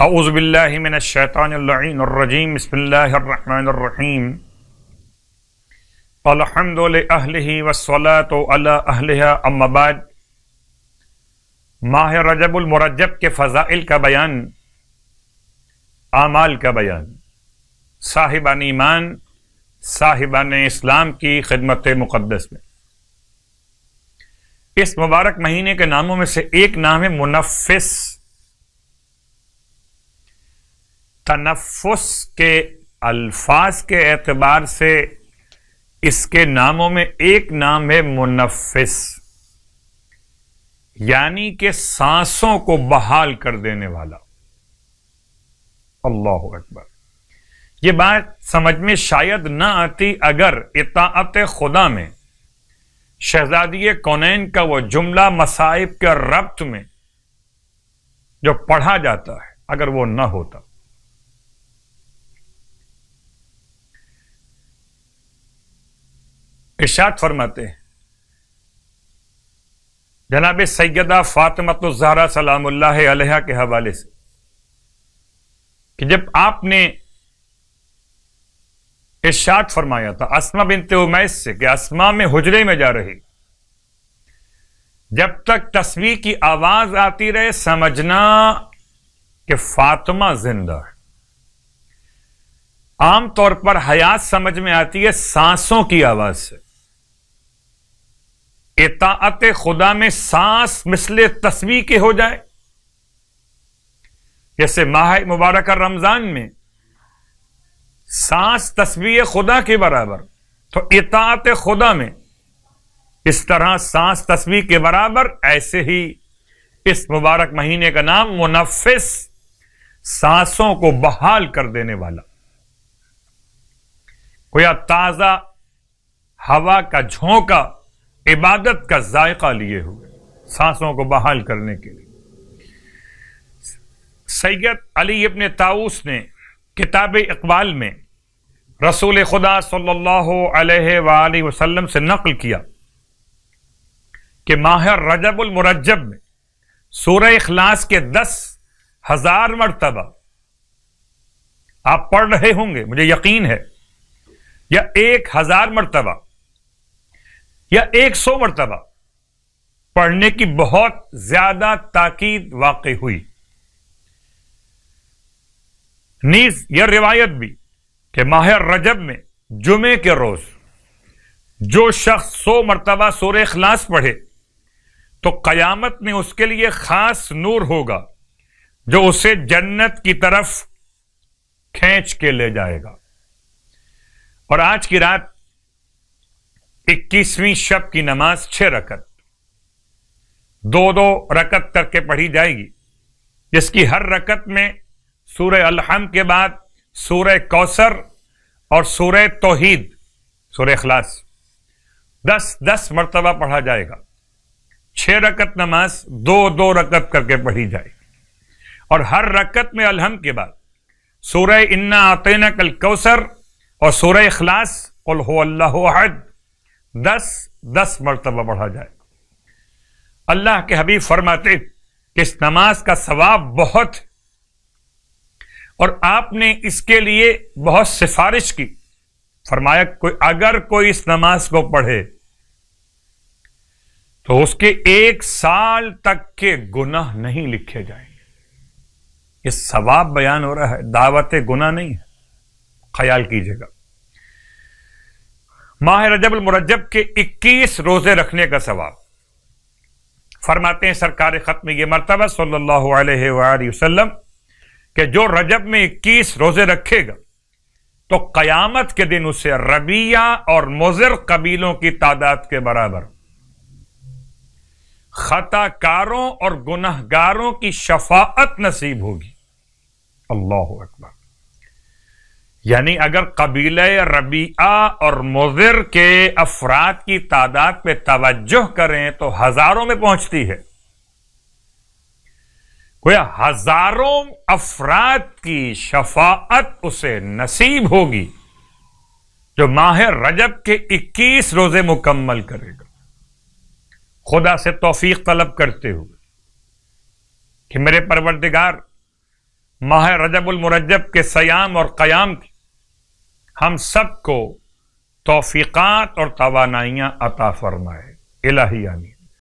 اعوذ باللہ من الشیطان اللعین الرجیم بسم اللہ الرحمن الرحیم الحمد لأہلہ والصلاة علی اہلہا اما بعد۔ ماہ رجب المرجب کے فضائل کا بیان، اعمال کا بیان، صاحبان ایمان، صاحبان اسلام کی خدمت مقدس میں۔ اس مبارک مہینے کے ناموں میں سے ایک نام ہے منفس۔ تنفس کے الفاظ کے اعتبار سے اس کے ناموں میں ایک نام ہے منفس، یعنی کہ سانسوں کو بحال کر دینے والا۔ اللہ اکبر۔ یہ بات سمجھ میں شاید نہ آتی اگر اطاعت خدا میں شہزادی کونین کا وہ جملہ مصائب کے ربط میں جو پڑھا جاتا ہے اگر وہ نہ ہوتا۔ ارشاد فرماتے ہیں جناب سیدہ فاطمۃ الزہرا سلام اللہ علیہا کے حوالے سے کہ جب آپ نے ارشاد فرمایا تھا اسماء بنت امیس سے کہ اسماء میں حجرے میں جا رہی، جب تک تسبیح کی آواز آتی رہے سمجھنا کہ فاطمہ زندہ ہے۔ عام طور پر حیات سمجھ میں آتی ہے سانسوں کی آواز سے۔ اطاعت خدا میں سانس مثل تسبیح کے ہو جائے، جیسے ماہ مبارکہ رمضان میں سانس تسبیح خدا کے برابر، تو اطاعت خدا میں اس طرح سانس تسبیح کے برابر، ایسے ہی اس مبارک مہینے کا نام منفس، سانسوں کو بحال کر دینے والا۔ گویا تازہ ہوا کا جھونکا عبادت کا ذائقہ لیے ہوئے، سانسوں کو بحال کرنے کے لیے۔ سید علی ابن طاؤس نے کتاب اقبال میں رسول خدا صلی اللہ علیہ وآلہ وسلم سے نقل کیا کہ ماہ رجب المرجب میں سورہ اخلاص کے 10,000 مرتبہ آپ پڑھ رہے ہوں گے، مجھے یقین ہے، یا 1,000 مرتبہ یا 100 مرتبہ پڑھنے کی بہت زیادہ تاکید واقع ہوئی۔ نیز یہ روایت بھی کہ ماہ رجب میں جمعے کے روز جو شخص 100 مرتبہ سورہ اخلاص پڑھے تو قیامت میں اس کے لیے خاص نور ہوگا جو اسے جنت کی طرف کھینچ کے لے جائے گا۔ اور آج کی رات 21ویں شب کی نماز 6 رکعت 2 رکعت کر کے پڑھی جائے گی، جس کی ہر رکعت میں سورہ الحمد کے بعد سورہ کوثر اور سورہ توحید، سورہ اخلاص 10 مرتبہ پڑھا جائے گا۔ 6 رکعت نماز 2 رکعت کر کے پڑھی جائے گی، اور ہر رکعت میں الحمد کے بعد سورہ انا اعطیناک الکوثر اور سورہ اخلاص قل هو اللہ احد 10 مرتبہ پڑھا جائے۔ اللہ کے حبیب فرماتے کہ اس نماز کا ثواب بہت ہے، اور آپ نے اس کے لیے بہت سفارش کی۔ فرمایا اگر کوئی اس نماز کو پڑھے تو اس کے 1 سال تک کے گناہ نہیں لکھے جائیں گے۔ یہ ثواب بیان ہو رہا ہے، دعوت گناہ نہیں ہے، خیال کیجیے گا۔ ماہ رجب المرجب کے 21 روزے رکھنے کا ثواب، فرماتے ہیں سرکار ختم یہ مرتبہ صلی اللہ علیہ وآلہ وسلم کہ جو رجب میں 21 روزے رکھے گا تو قیامت کے دن اسے ربیہ اور مضر قبیلوں کی تعداد کے برابر خطا کاروں اور گناہ گاروں کی شفاعت نصیب ہوگی۔ اللہ اکبر۔ یعنی اگر قبیلہ ربیعہ اور مضر کے افراد کی تعداد پہ توجہ کریں تو ہزاروں میں پہنچتی ہے۔ گویا ہزاروں افراد کی شفاعت اسے نصیب ہوگی جو ماہ رجب کے 21 روزے مکمل کرے گا، خدا سے توفیق طلب کرتے ہوئے کہ میرے پروردگار ماہ رجب المرجب کے صیام اور قیام کی ہم سب کو توفیقات اور توانائیاں عطا فرمائے، الہی آمین۔